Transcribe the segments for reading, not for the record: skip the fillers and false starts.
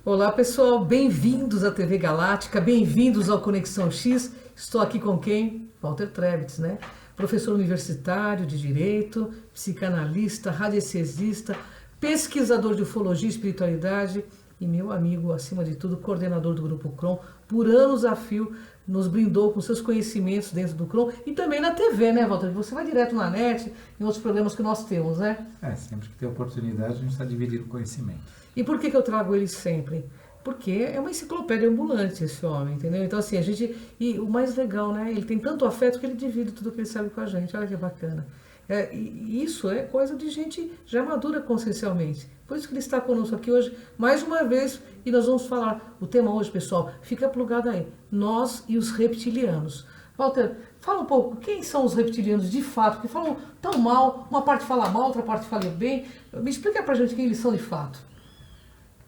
Olá pessoal, bem-vindos à TV Galáctica, bem-vindos ao Conexão X. Estou aqui com quem? Walter Trebitz, né? Professor universitário de Direito, psicanalista, radiestesista, pesquisador de ufologia e espiritualidade e meu amigo, acima de tudo, coordenador do Grupo CROM. Por anos a fio, nos brindou com seus conhecimentos dentro do CROM e também na TV, né, Walter? Você vai direto na net, em outros programas que nós temos, né? Sempre que tem oportunidade, a gente está dividindo conhecimento. E por que eu trago ele sempre? Porque é uma enciclopédia ambulante esse homem, entendeu? Então assim, a gente... E o mais legal, né? Ele tem tanto afeto que ele divide tudo que ele sabe com a gente. Olha que bacana. E isso é coisa de gente já madura consciencialmente. Por isso que ele está conosco aqui hoje, mais uma vez, e nós vamos falar. O tema hoje, pessoal, fica plugado aí. Nós e os reptilianos. Walter, fala um pouco, quem são os reptilianos de fato? Que falam tão mal, uma parte fala mal, outra parte fala bem. Me explica pra gente quem eles são de fato.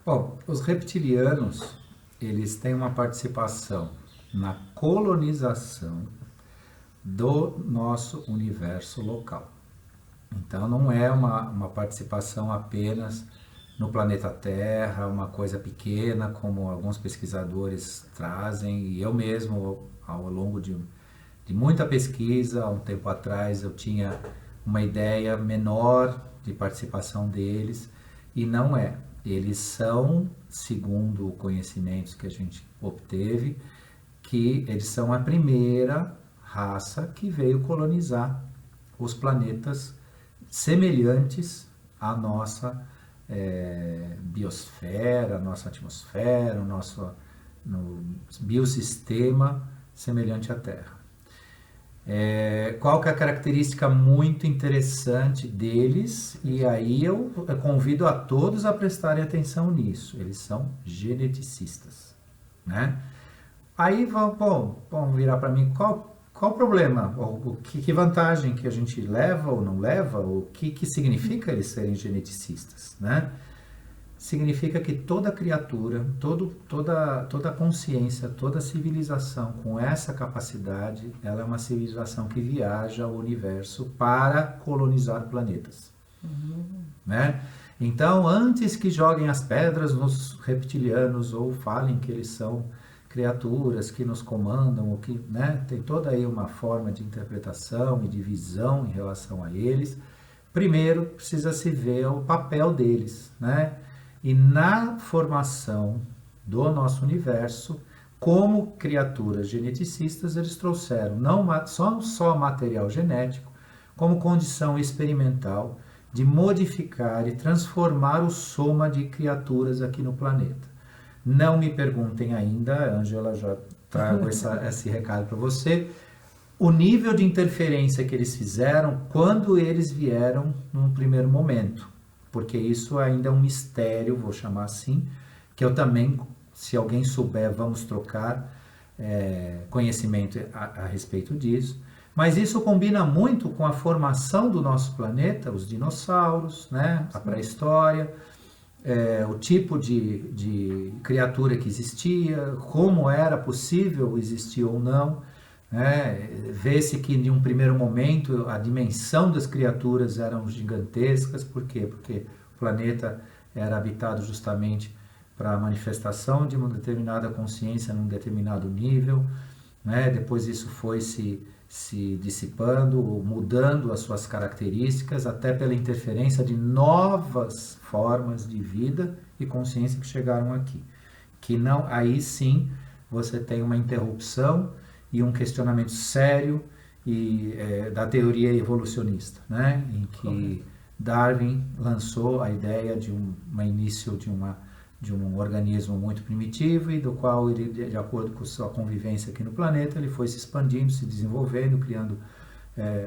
Bom, os reptilianos, eles têm uma participação na colonização do nosso universo local. Então não é uma participação apenas no planeta Terra, uma coisa pequena, como alguns pesquisadores trazem, e eu mesmo, ao longo de muita pesquisa, há um tempo atrás, eu tinha uma ideia menor de participação deles, e não é. Eles são, segundo conhecimentos que a gente obteve, que eles são a primeira raça que veio colonizar os planetas semelhantes à nossa biosfera, nossa atmosfera, o nosso biosistema semelhante à Terra. Qual que é a característica muito interessante deles? E aí eu convido a todos a prestarem atenção nisso. Eles são geneticistas, né? Aí vão virar para mim, qual o problema? Que vantagem que a gente leva ou não leva? O que significa eles serem geneticistas, né? Significa que toda criatura, toda consciência, toda civilização com essa capacidade, ela é uma civilização que viaja o universo para colonizar planetas. Né? Então, antes que joguem as pedras nos reptilianos ou falem que eles são criaturas que nos comandam, ou que, né, tem toda aí uma forma de interpretação e de visão em relação a eles, primeiro precisa se ver o papel deles, né? E na formação do nosso universo, como criaturas geneticistas, eles trouxeram não só material genético, como condição experimental de modificar e transformar o soma de criaturas aqui no planeta. Não me perguntem ainda, Ângela, já trago esse recado para você, o nível de interferência que eles fizeram quando eles vieram num primeiro momento. Porque isso ainda é um mistério, vou chamar assim, que eu também, se alguém souber, vamos trocar conhecimento a respeito disso. Mas isso combina muito com a formação do nosso planeta, os dinossauros, né? A pré-história, o tipo de criatura que existia, como era possível existir ou não. Vê-se que em um primeiro momento a dimensão das criaturas eram gigantescas. Por quê? Porque o planeta era habitado justamente para a manifestação de uma determinada consciência num determinado nível, né? Depois isso foi se dissipando, mudando as suas características, até pela interferência de novas formas de vida e consciência que chegaram aqui. Que não, aí sim você tem uma interrupção e um questionamento sério da teoria evolucionista, né? Em que Darwin lançou a ideia de um início de um organismo muito primitivo e do qual ele, de acordo com sua convivência aqui no planeta, ele foi se expandindo, se desenvolvendo, criando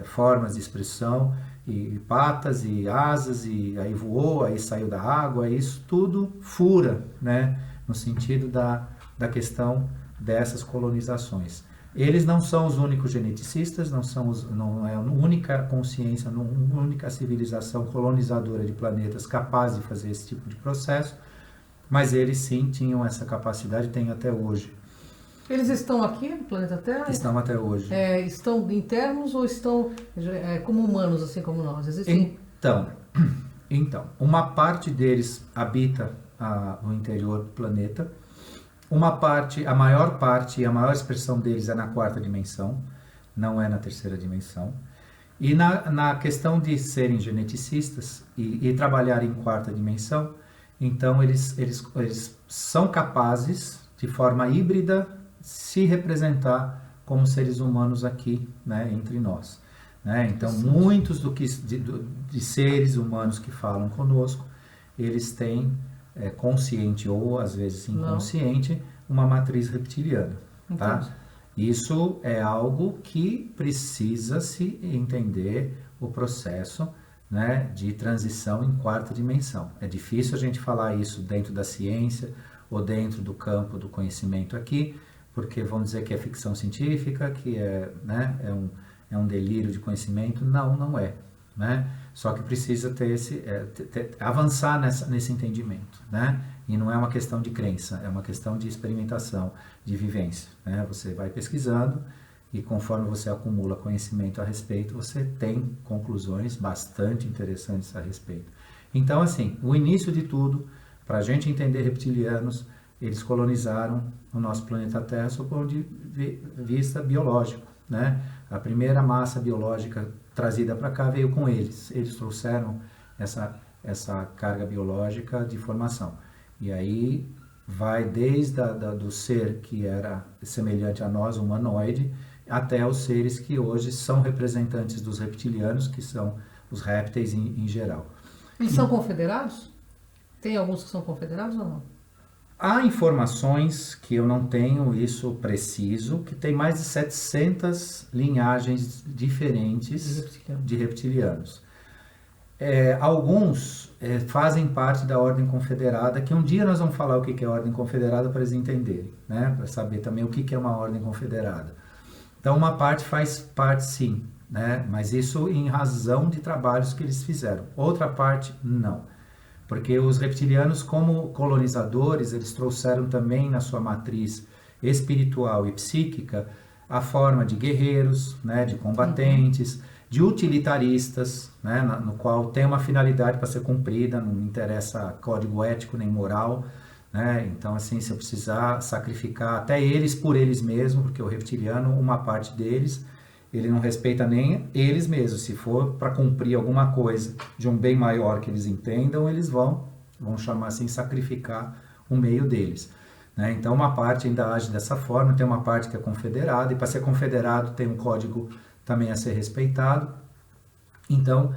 formas de expressão e patas e asas, e aí voou, aí saiu da água. Isso tudo fura, né? No sentido da questão dessas colonizações. Eles não são os únicos geneticistas, não é a única consciência, não a única civilização colonizadora de planetas capaz de fazer esse tipo de processo, mas eles sim tinham essa capacidade, têm até hoje. Eles estão aqui no planeta Terra? Estão até hoje. Estão internos ou estão como humanos, assim como nós? Existem... Então, Então, uma parte deles habita no interior do planeta, uma parte, a maior parte e a maior expressão deles é na quarta dimensão, não é na terceira dimensão. E na questão de serem geneticistas e trabalhar em quarta dimensão, então eles são capazes, de forma híbrida, se representar como seres humanos aqui, né, entre nós. Né? Então, muitos de seres humanos que falam conosco, eles têm, consciente ou às vezes inconsciente, uma matriz reptiliana. Tá? Isso é algo que precisa se entender o processo, né, de transição em quarta dimensão. É difícil a gente falar isso dentro da ciência ou dentro do campo do conhecimento aqui, porque vão dizer que é ficção científica, que né, é um delírio de conhecimento. Não, não é. Né? Só que precisa ter avançar nesse entendimento. Né? E não é uma questão de crença, é uma questão de experimentação, de vivência. Né? Você vai pesquisando e conforme você acumula conhecimento a respeito, você tem conclusões bastante interessantes a respeito. Então, assim, o início de tudo, para a gente entender reptilianos, eles colonizaram o nosso planeta Terra sob o ponto de vista biológico. Né? A primeira massa biológica trazida para cá veio com eles. Eles trouxeram essa carga biológica de formação. E aí vai desde do ser que era semelhante a nós, humanoide, até os seres que hoje são representantes dos reptilianos, que são os répteis em geral. Eles são confederados? Tem alguns que são confederados ou não? Há informações que eu não tenho isso preciso, que tem mais de 700 linhagens diferentes de reptilianos. Alguns fazem parte da Ordem Confederada, que um dia nós vamos falar o que é a Ordem Confederada para eles entenderem, né? Para saber também o que é uma Ordem Confederada. Então, uma parte faz parte sim, né? Mas isso em razão de trabalhos que eles fizeram. Outra parte, não. Porque os reptilianos, como colonizadores, eles trouxeram também na sua matriz espiritual e psíquica a forma de guerreiros, né? De combatentes, de utilitaristas, né? No qual tem uma finalidade para ser cumprida, não interessa código ético nem moral. Né? Então, assim, se eu precisar sacrificar até eles por eles mesmos, porque o reptiliano, uma parte deles, ele não respeita nem eles mesmos. Se for para cumprir alguma coisa de um bem maior que eles entendam, eles vão chamar assim, sacrificar o meio deles. Né? Então, uma parte ainda age dessa forma, tem uma parte que é confederada, e para ser confederado tem um código também a ser respeitado. Então,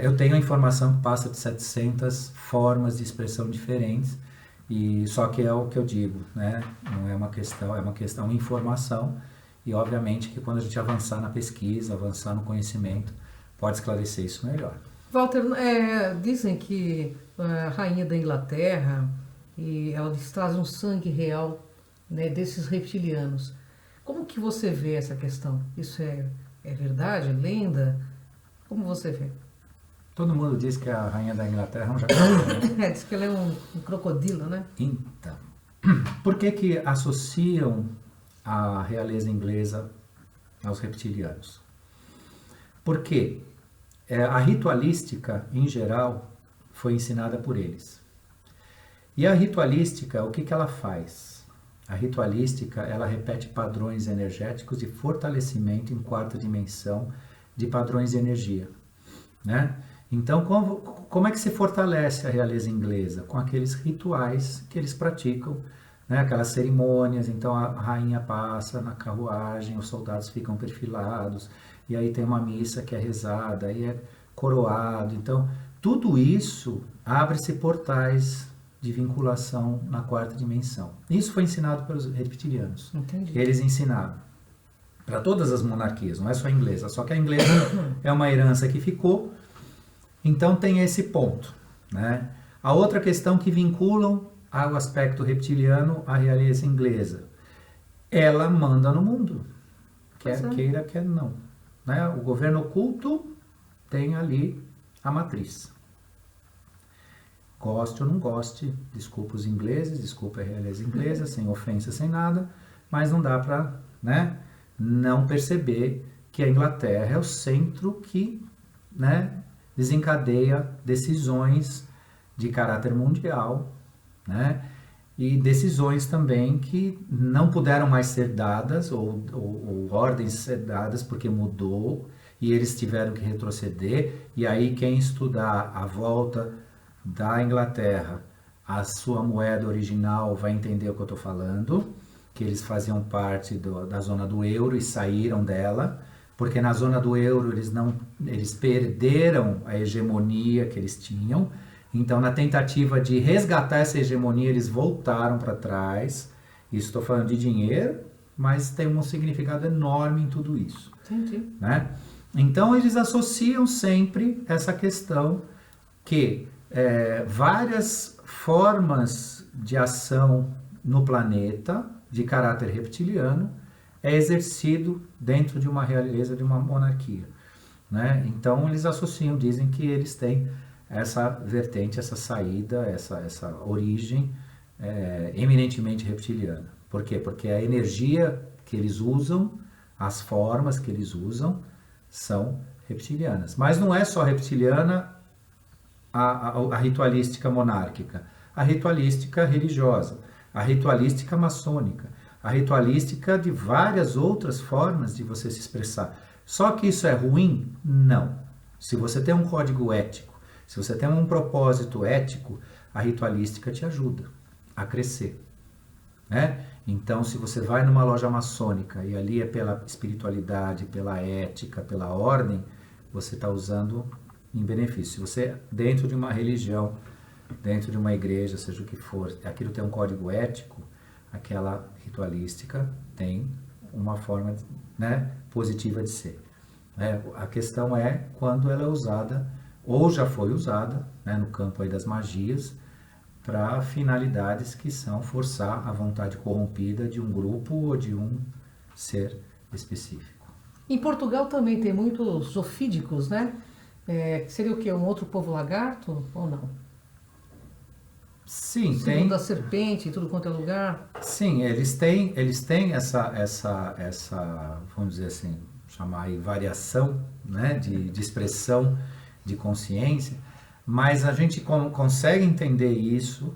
eu tenho a informação que passa de 700 formas de expressão diferentes, e só que é o que eu digo, né? Não é uma questão, é uma questão de informação, e obviamente que quando a gente avançar na pesquisa, avançar no conhecimento, pode esclarecer isso melhor. Walter, dizem que a rainha da Inglaterra, e ela traz um sangue real, né, desses reptilianos. Como que você vê essa questão? Isso é verdade? É lenda? Como você vê? Todo mundo diz que a rainha da Inglaterra é um jacaré. Né? Diz que ela é um crocodilo, né? Então, por que associam a realeza inglesa aos reptilianos? Porque a ritualística, em geral, foi ensinada por eles. E a ritualística, o que ela faz? A ritualística, ela repete padrões energéticos de fortalecimento em quarta dimensão de padrões de energia, né? Então, como é que se fortalece a realeza inglesa? Com aqueles rituais que eles praticam, né? Aquelas cerimônias. Então, a rainha passa na carruagem, os soldados ficam perfilados, e aí tem uma missa que é rezada, aí é coroado. Então, tudo isso abre-se portais de vinculação na quarta dimensão. Isso foi ensinado pelos reptilianos. Entendi. Eles ensinaram para todas as monarquias, não é só a inglesa, só que a inglesa é uma herança que ficou. Então tem esse ponto, né? A outra questão que vinculam ao aspecto reptiliano à realeza inglesa, ela manda no mundo, quer queira, quer não, né? O governo oculto tem ali a matriz. Goste ou não goste, desculpa os ingleses, desculpa a realeza inglesa, sem ofensa, sem nada, mas não dá para, né, não perceber que a Inglaterra é o centro que, né, desencadeia decisões de caráter mundial, né? E decisões também que não puderam mais ser dadas, ou ordens ser dadas porque mudou, e eles tiveram que retroceder, e aí quem estudar a volta da Inglaterra à sua moeda original vai entender o que eu estou falando, que eles faziam parte da zona do euro e saíram dela, porque na zona do euro eles perderam a hegemonia que eles tinham. Então, na tentativa de resgatar essa hegemonia, eles voltaram para trás. Isso estou falando de dinheiro, mas tem um significado enorme em tudo isso. Entendi. Né? Então, eles associam sempre essa questão que várias formas de ação no planeta, de caráter reptiliano, é exercido dentro de uma realeza, de uma monarquia. Né? Então, eles associam, dizem que eles têm essa vertente, essa saída, essa origem eminentemente reptiliana. Por quê? Porque a energia que eles usam, as formas que eles usam, são reptilianas. Mas não é só reptiliana a ritualística monárquica, a ritualística religiosa, a ritualística maçônica, a ritualística de várias outras formas de você se expressar. Só que isso é ruim? Não. Se você tem um código ético, se você tem um propósito ético, a ritualística te ajuda a crescer. Né? Então, se você vai numa loja maçônica e ali é pela espiritualidade, pela ética, pela ordem, você está usando em benefício. Se você, dentro de uma religião, dentro de uma igreja, seja o que for, aquilo tem um código ético, aquela ritualística tem uma forma, né, positiva de ser. A questão é quando ela é usada, ou já foi usada, né, no campo aí das magias, para finalidades que são forçar a vontade corrompida de um grupo ou de um ser específico. Em Portugal também tem muitos ofídicos, né? Seria o quê? Um outro povo lagarto ou não? Sim, Segundo tem. da serpente em tudo quanto é lugar? Sim, eles têm essa, vamos dizer assim, chamar aí variação, né, de expressão de consciência, mas a gente consegue entender isso,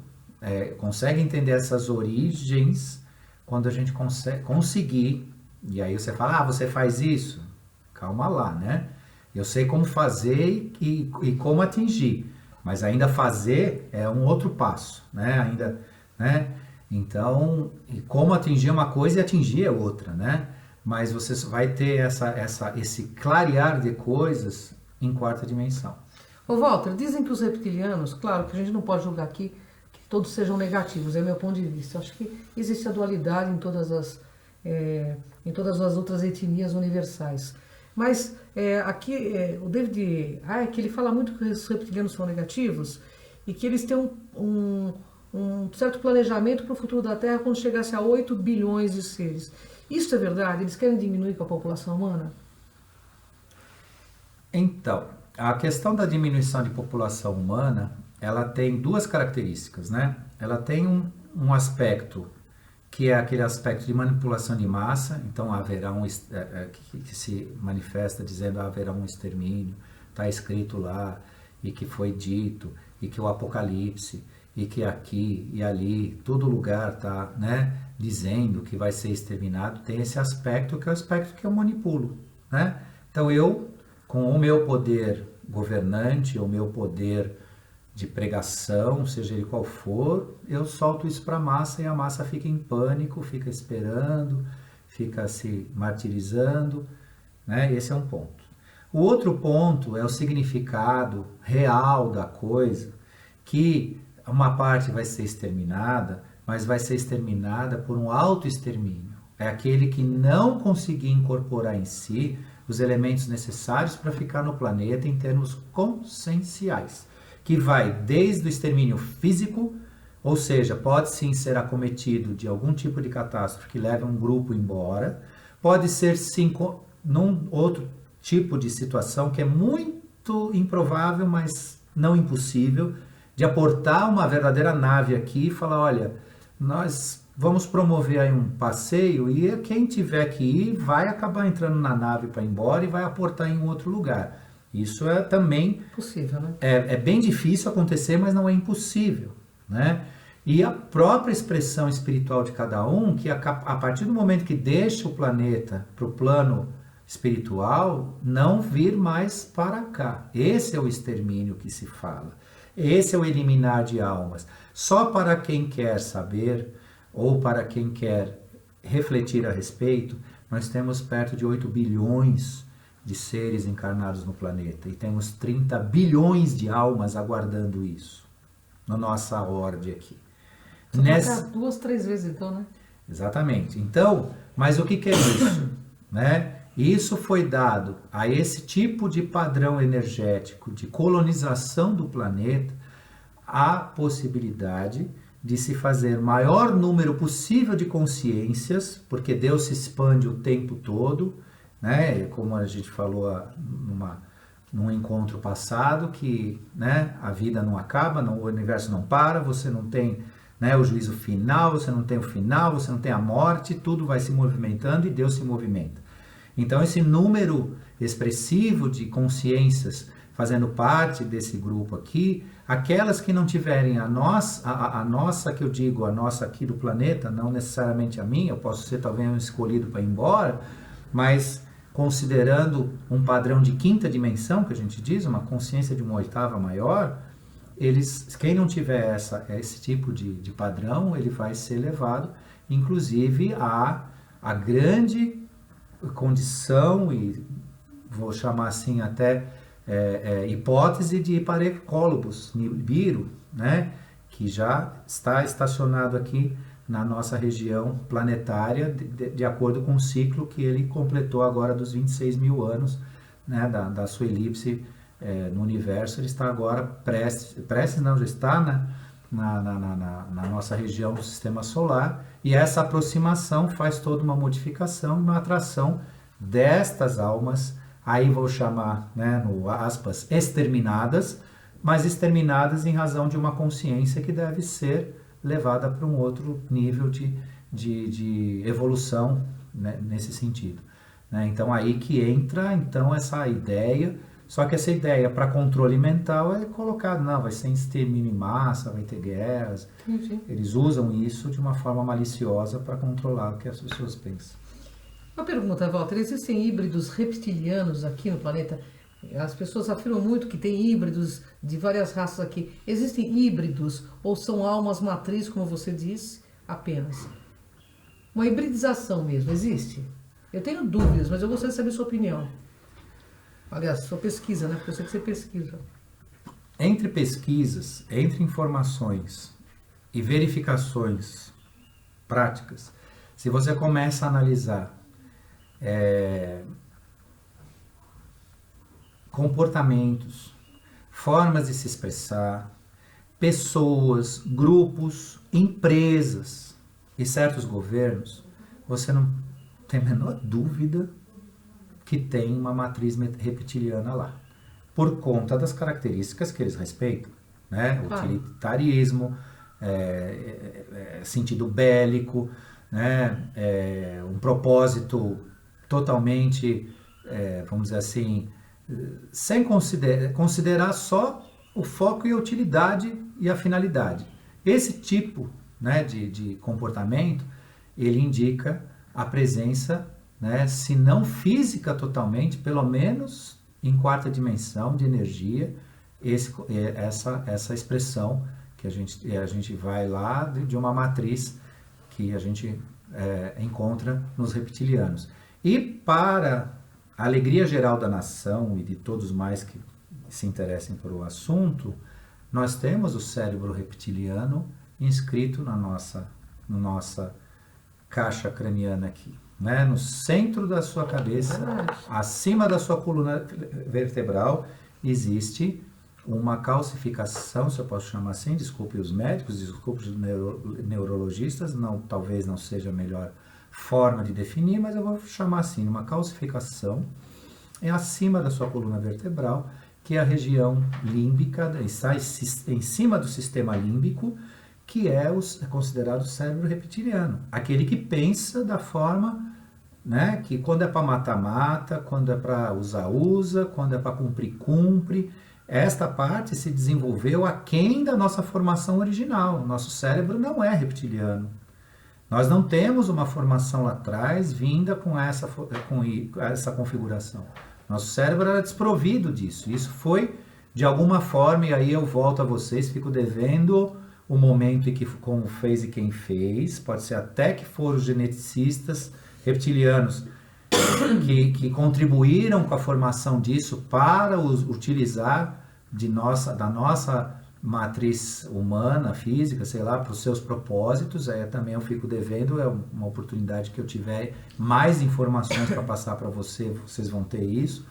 consegue entender essas origens quando a gente conseguir, e aí você fala, você faz isso? Calma lá, né? Eu sei como fazer e como atingir, mas ainda fazer é um outro passo, né? Ainda, né? Então, e como atingir uma coisa e atingir é outra, né? Mas você vai ter esse clarear de coisas em quarta dimensão. Ô Walter, dizem que os reptilianos, claro que a gente não pode julgar aqui que todos sejam negativos, é meu ponto de vista. Eu acho que existe a dualidade em todas as outras etnias universais. Mas aqui o David Icke, ele fala muito que os reptilianos são negativos e que eles têm um certo planejamento para o futuro da Terra quando chegasse a 8 bilhões de seres. Isso é verdade? Eles querem diminuir com a população humana? Então, a questão da diminuição de população humana, ela tem duas características, né? Ela tem um aspecto que é aquele aspecto de manipulação de massa, então haverá que se manifesta dizendo haverá um extermínio, está escrito lá, e que foi dito, e que o Apocalipse, e que aqui e ali, todo lugar está, né, dizendo que vai ser exterminado, tem esse aspecto que é o aspecto que eu manipulo, né? Então eu, com o meu poder governante, o meu poder de pregação, seja ele qual for, eu solto isso para a massa e a massa fica em pânico, fica esperando, fica se martirizando, né? Esse é um ponto. O outro ponto é o significado real da coisa, que uma parte vai ser exterminada, mas vai ser exterminada por um autoextermínio. É aquele que não conseguir incorporar em si os elementos necessários para ficar no planeta em termos conscienciais, que vai desde o extermínio físico, ou seja, pode sim ser acometido de algum tipo de catástrofe que leve um grupo embora, pode ser sim num outro tipo de situação que é muito improvável, mas não impossível, de aportar uma verdadeira nave aqui e falar, olha, nós vamos promover aí um passeio e quem tiver que ir vai acabar entrando na nave para ir embora e vai aportar em um outro lugar. Isso é também Possível, né? é bem difícil acontecer, mas não é impossível, né? E a própria expressão espiritual de cada um, que a partir do momento que deixa o planeta para o plano espiritual, não vir mais para cá. Esse é o extermínio que se fala. Esse é o eliminar de almas. Só para quem quer saber, ou para quem quer refletir a respeito, nós temos perto de 8 bilhões de seres encarnados no planeta. E temos 30 bilhões de almas aguardando isso, na nossa ordem aqui. Nessa... 2, 3 vezes então, né? Exatamente. Então, mas o que é isso? Né? Isso foi dado a esse tipo de padrão energético de colonização do planeta a possibilidade de se fazer maior número possível de consciências, porque Deus se expande o tempo todo, né? Como a gente falou num encontro passado, que, né, a vida não acaba, o universo não para, você não tem, né, o juízo final, você não tem o final, você não tem a morte, tudo vai se movimentando e Deus se movimenta. Então esse número expressivo de consciências fazendo parte desse grupo aqui, aquelas que não tiverem a nossa que eu digo, a nossa aqui do planeta, não necessariamente a minha, eu posso ser talvez um escolhido para ir embora, mas considerando um padrão de quinta dimensão, que a gente diz, uma consciência de uma oitava maior, quem não tiver esse tipo de padrão, ele vai ser levado, inclusive, a grande condição, e vou chamar assim até hipótese de Parecólobos, Nibiru, né, que já está estacionado aqui na nossa região planetária, de acordo com o ciclo que ele completou agora dos 26 mil anos, né, da sua elipse no universo. Ele está agora prestes não, já está na nossa região do sistema solar, e essa aproximação faz toda uma modificação, uma atração destas almas, aí vou chamar, né, no aspas, exterminadas, mas exterminadas em razão de uma consciência que deve ser levada para um outro nível de evolução, né, nesse sentido. Né? Então aí que entra então essa ideia, só que essa ideia para controle mental é colocada, não, vai ser extermínio em massa, vai ter guerras. Sim. Eles usam isso de uma forma maliciosa para controlar o que as pessoas pensam. Uma pergunta, Walter, existem híbridos reptilianos aqui no planeta? As pessoas afirmam muito que tem híbridos de várias raças aqui. Existem híbridos ou são almas matriz, como você disse, apenas? Uma hibridização mesmo, existe? Eu tenho dúvidas, mas eu gostaria de saber sua opinião. Aliás, sua pesquisa, né? Porque eu sei que você pesquisa. Entre pesquisas, entre informações e verificações práticas, se você começa a analisar comportamentos, formas de se expressar, pessoas, grupos, empresas e certos governos, você não tem a menor dúvida que tem uma matriz reptiliana lá, por conta das características que eles respeitam, né? Utilitarismo, sentido bélico, né? Um propósito totalmente, vamos dizer assim, sem considerar só o foco e a utilidade e a finalidade. Esse tipo, né, de comportamento, ele indica a presença, né, se não física totalmente, pelo menos em quarta dimensão de energia, essa expressão que a gente vai lá de uma matriz que a gente encontra nos reptilianos. E para a alegria geral da nação e de todos mais que se interessem por o assunto, nós temos o cérebro reptiliano inscrito na nossa caixa craniana aqui, né? No centro da sua cabeça, acima da sua coluna vertebral, existe uma calcificação, se eu posso chamar assim, desculpe os médicos, desculpe os neurologistas, talvez não seja a melhor forma de definir, mas eu vou chamar assim, uma calcificação acima da sua coluna vertebral, que é a região límbica, está em cima do sistema límbico, que é considerado o cérebro reptiliano, aquele que pensa da forma né? Que quando é para matar, mata, quando é para usar, usa, quando é para cumprir, cumpre. Esta parte se desenvolveu aquém da nossa formação original. Nosso cérebro não é reptiliano. Nós não temos uma formação lá atrás vinda com essa configuração. Nosso cérebro era desprovido disso. Isso foi, de alguma forma, e aí eu volto a vocês, fico devendo o momento em que como fez e quem fez. Pode ser até que foram os geneticistas reptilianos que contribuíram com a formação disso para utilizar da nossa matriz humana, física, sei lá, para os seus propósitos. Aí também eu fico devendo, é uma oportunidade que eu tiver mais informações para passar para vocês vão ter isso.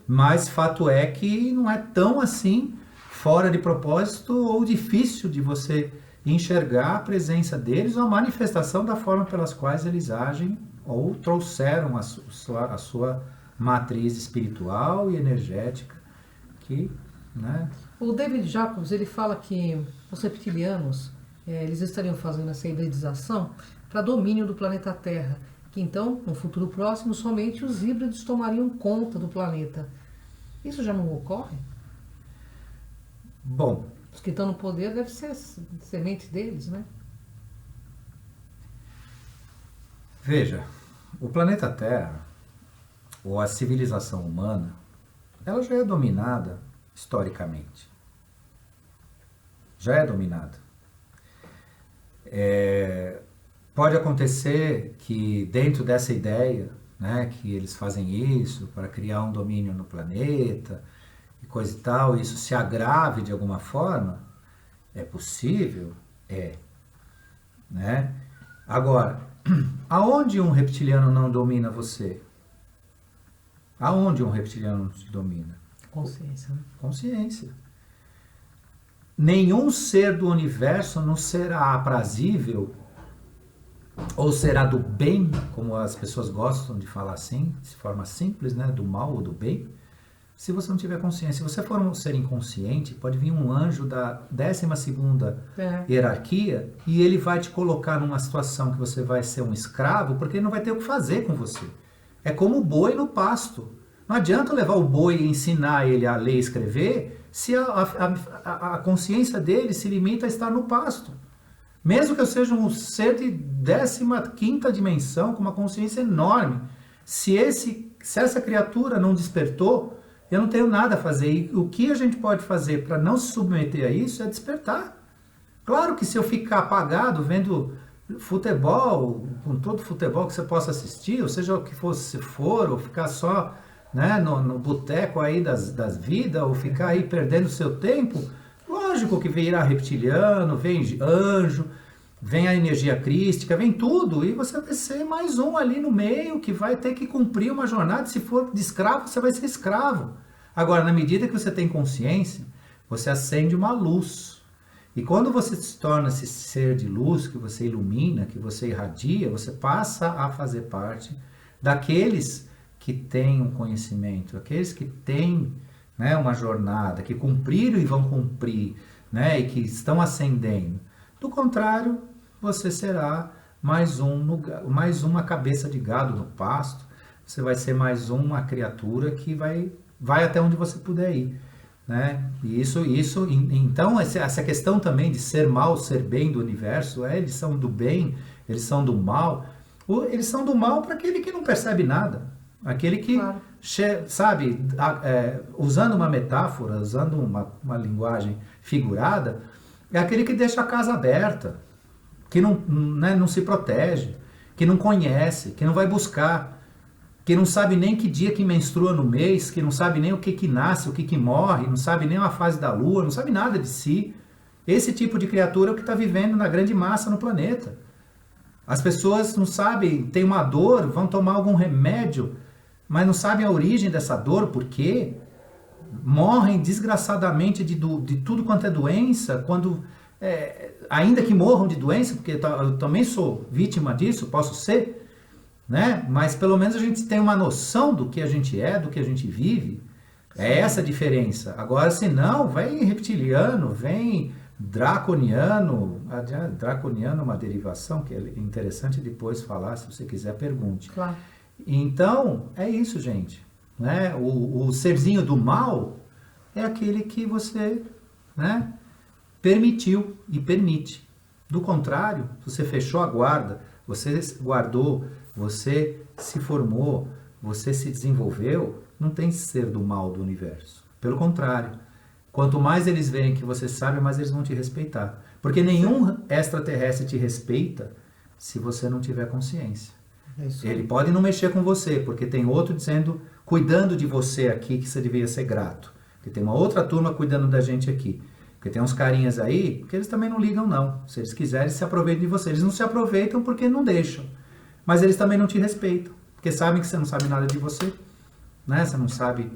Mas fato é que não é tão assim fora de propósito ou difícil de você enxergar a presença deles ou a manifestação da forma pelas quais eles agem ou trouxeram a sua matriz espiritual e energética que, né? O David Jacobs, ele fala que os reptilianos, eles estariam fazendo essa hibridização para domínio do planeta Terra, que então, no futuro próximo, somente os híbridos tomariam conta do planeta. Isso já não ocorre? Bom, os que estão no poder devem ser sementes deles, né? Veja, o planeta Terra, ou a civilização humana, ela já é dominada historicamente. Já é dominada. Pode acontecer que dentro dessa ideia, né, que eles fazem isso para criar um domínio no planeta e coisa e tal, isso se agrave de alguma forma, é possível? Né? Agora, aonde um reptiliano não domina você? Aonde um reptiliano te domina? Consciência, né? Consciência. Nenhum ser do universo não será aprazível ou será do bem, como as pessoas gostam de falar assim, de forma simples, né? Do mal ou do bem, se você não tiver consciência. Se você for um ser inconsciente, pode vir um anjo da 12ª hierarquia e ele vai te colocar numa situação que você vai ser um escravo, porque ele não vai ter o que fazer com você. É como o boi no pasto. Não adianta levar o boi e ensinar ele a ler e escrever se a consciência dele se limita a estar no pasto. Mesmo que eu seja um ser de 15ª dimensão, com uma consciência enorme, se essa criatura não despertou, eu não tenho nada a fazer. E o que a gente pode fazer para não se submeter a isso é despertar. Claro que se eu ficar apagado vendo futebol, com todo futebol que você possa assistir, ou seja o que for, ou ficar só, né, no boteco aí das vidas, ou ficar aí perdendo o seu tempo, lógico que virá reptiliano, vem anjo, vem a energia crística, vem tudo, e você vai ser mais um ali no meio que vai ter que cumprir uma jornada. Se for de escravo, você vai ser escravo. Agora, na medida que você tem consciência, você acende uma luz. E quando você se torna esse ser de luz, que você ilumina, que você irradia, você passa a fazer parte daqueles que têm um conhecimento, aqueles que têm, né, uma jornada, que cumpriram e vão cumprir, né, e que estão ascendendo. Do contrário, você será mais uma cabeça de gado no pasto, você vai ser mais uma criatura que vai até onde você puder ir. Né? E então, essa questão também de ser mal, ser bem do universo, eles são do bem, eles são do mal. Eles são do mal para aquele que não percebe nada. Aquele que, claro, sabe, usando uma metáfora, usando uma linguagem figurada, é aquele que deixa a casa aberta, que não se protege, que não conhece, que não vai buscar, que não sabe nem que dia que menstrua no mês, que não sabe nem o que nasce, o que morre, não sabe nem a fase da lua, não sabe nada de si. Esse tipo de criatura é o que está vivendo na grande massa no planeta. As pessoas não sabem, tem uma dor, vão tomar algum remédio, mas não sabem a origem dessa dor, por quê? Morrem desgraçadamente de tudo quanto é doença, ainda que morram de doença, porque eu também sou vítima disso, posso ser, né? Mas pelo menos a gente tem uma noção do que a gente é, do que a gente vive. É essa a diferença. Agora, se não, vem reptiliano, vem draconiano. Draconiano é uma derivação que é interessante depois falar, se você quiser, pergunte. Claro. Então, é isso, gente. Né? O serzinho do mal é aquele que você, né, permitiu e permite. Do contrário, você fechou a guarda, você guardou, você se formou, você se desenvolveu, não tem ser do mal do universo. Pelo contrário, quanto mais eles veem que você sabe, mais eles vão te respeitar. Porque nenhum extraterrestre te respeita se você não tiver consciência. Ele pode não mexer com você, porque tem outro dizendo, cuidando de você aqui, que você devia ser grato. Porque tem uma outra turma cuidando da gente aqui. Porque tem uns carinhas aí, que eles também não ligam não. Se eles quiserem, se aproveitam de você. Eles não se aproveitam porque não deixam. Mas eles também não te respeitam. Porque sabem que você não sabe nada de você. Né? Você não sabe,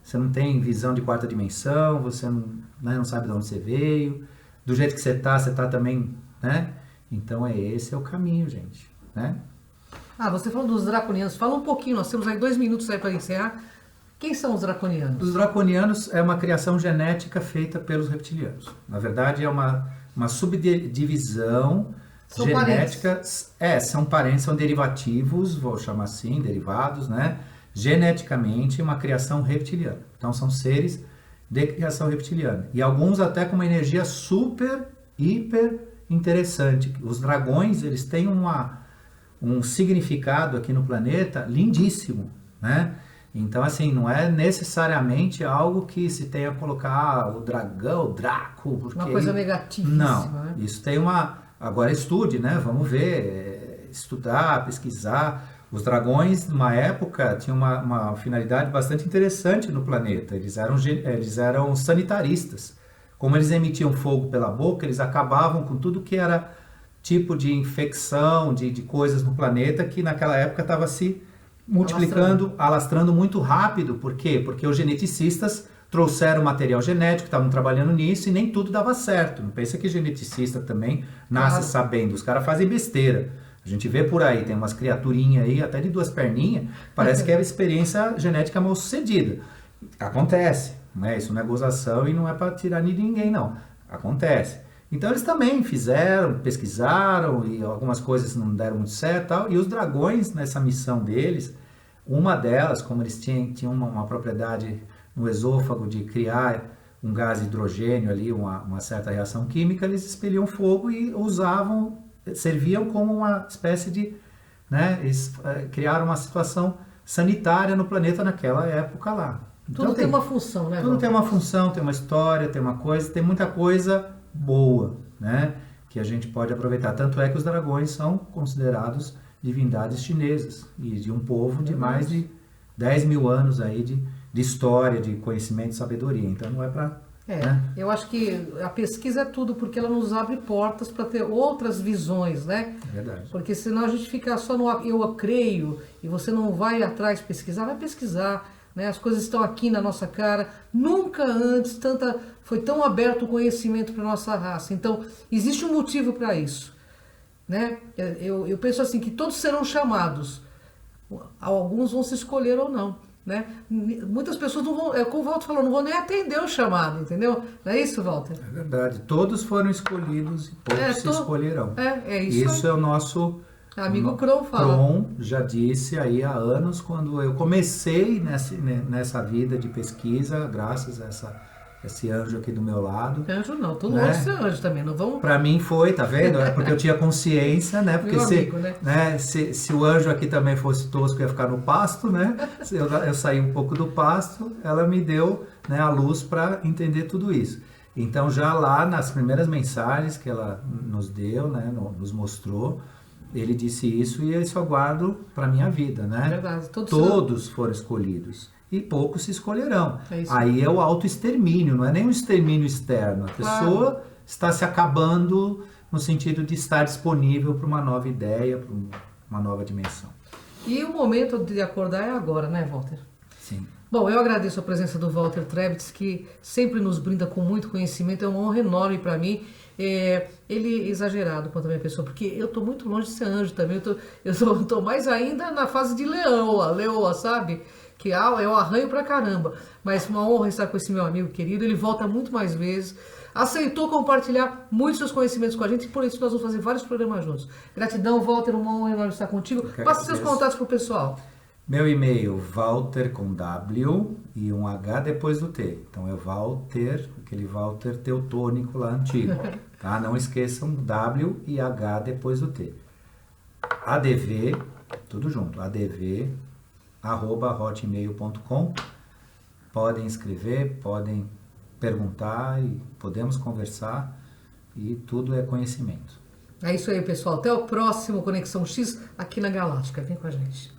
você não tem visão de quarta dimensão, você não, né, não sabe de onde você veio. Do jeito que você tá também, né? Então esse é o caminho, gente. Né? Você falou dos draconianos. Fala um pouquinho, nós temos aí 2 minutos aí para encerrar. Quem são os draconianos? Os draconianos é uma criação genética feita pelos reptilianos. Na verdade, é uma subdivisão são genética. Parentes. São parentes, são derivativos, vou chamar assim, derivados, né? Geneticamente, uma criação reptiliana. Então, são seres de criação reptiliana. E alguns até com uma energia super, hiper interessante. Os dragões, eles têm um significado aqui no planeta lindíssimo, né? Então, assim, não é necessariamente algo que se tenha a colocar o dragão, o Draco... Porque uma coisa negativa. Não, né? Isso tem uma... Agora estude, né? Vamos ver, estudar, pesquisar. Os dragões, numa época, tinham uma finalidade bastante interessante no planeta. Eles eram sanitaristas. Como eles emitiam fogo pela boca, eles acabavam com tudo que era tipo de infecção, de coisas no planeta que naquela época estava se multiplicando, alastrando muito rápido. Por quê? Porque os geneticistas trouxeram material genético, estavam trabalhando nisso e nem tudo dava certo. Não pensa que geneticista também nasce sabendo. Os caras fazem besteira. A gente vê por aí, tem umas criaturinhas aí, até de 2 perninhas, parece que é experiência genética mal sucedida. Acontece, né? Isso não é gozação e não é para tirar de ninguém, não. Acontece. Então eles também fizeram, pesquisaram e algumas coisas não deram muito certo e tal. E os dragões, nessa missão deles, uma delas, como eles tinham uma propriedade no esôfago de criar um gás hidrogênio ali, uma certa reação química, eles expeliam fogo e usavam, serviam como uma espécie de, né, eles criaram uma situação sanitária no planeta naquela época lá. Então, tudo tem uma função, né? Tudo tem uma função, tem uma história, tem uma coisa, tem muita coisa boa, né, que a gente pode aproveitar. Tanto é que os dragões são considerados divindades chinesas e de um povo de mais de 10 mil anos aí de história, de conhecimento e sabedoria. Então não é para... né? Eu acho que a pesquisa é tudo, porque ela nos abre portas para ter outras visões, né? É verdade. Porque senão a gente fica só no eu creio e você não vai atrás pesquisar, vai pesquisar, né? As coisas estão aqui na nossa cara. Nunca antes foi tão aberto o conhecimento para a nossa raça. Então, existe um motivo para isso, né? Eu penso assim, que todos serão chamados. Alguns vão se escolher ou não. Né? Muitas pessoas não vão, como o Walter falou, não vão nem atender o chamado, entendeu? Não é isso, Walter? É verdade. Todos foram escolhidos e poucos se escolherão. É isso. Isso é o nosso amigo Kron fala. Kron já disse aí há anos, quando eu comecei nessa vida de pesquisa, graças a esse anjo aqui do meu lado. Anjo não, todo né? mundo é anjo também, não vamos... Para mim foi, tá vendo? É porque eu tinha consciência, né? Porque amigo, se o anjo aqui também fosse tosco, ia ficar no pasto, né? Eu saí um pouco do pasto, ela me deu, né, a luz para entender tudo isso. Então já lá nas primeiras mensagens que ela nos deu, né, nos mostrou, ele disse isso e isso eu guardo para minha vida, né? É verdade. Todos foram escolhidos. E poucos se escolherão. É aí é o autoextermínio, não é nem um extermínio externo. A pessoa está se acabando no sentido de estar disponível para uma nova ideia, para uma nova dimensão. E o momento de acordar é agora, né, Walter? Sim. Bom, eu agradeço a presença do Walter Trebitz, que sempre nos brinda com muito conhecimento. É uma honra enorme para mim. Ele é exagerado quanto a minha pessoa, porque eu estou muito longe de ser anjo também. Eu tô mais ainda na fase de leoa, sabe? Que eu arranho pra caramba, mas uma honra estar com esse meu amigo querido. Ele volta muito mais vezes, aceitou compartilhar muitos seus conhecimentos com a gente e por isso nós vamos fazer vários programas juntos. Gratidão, Walter, uma honra enorme estar contigo. Passa seus contatos pro pessoal. Meu e-mail, Walter com W e um H depois do T. Então é Walter, aquele Walter teutônico lá antigo. Tá? Não esqueçam W e H depois do T. ADV, tudo junto, adv@hotmail.com. Podem escrever, podem perguntar e podemos conversar e tudo é conhecimento. É isso aí, pessoal. Até o próximo Conexão X aqui na Galáctica. Vem com a gente.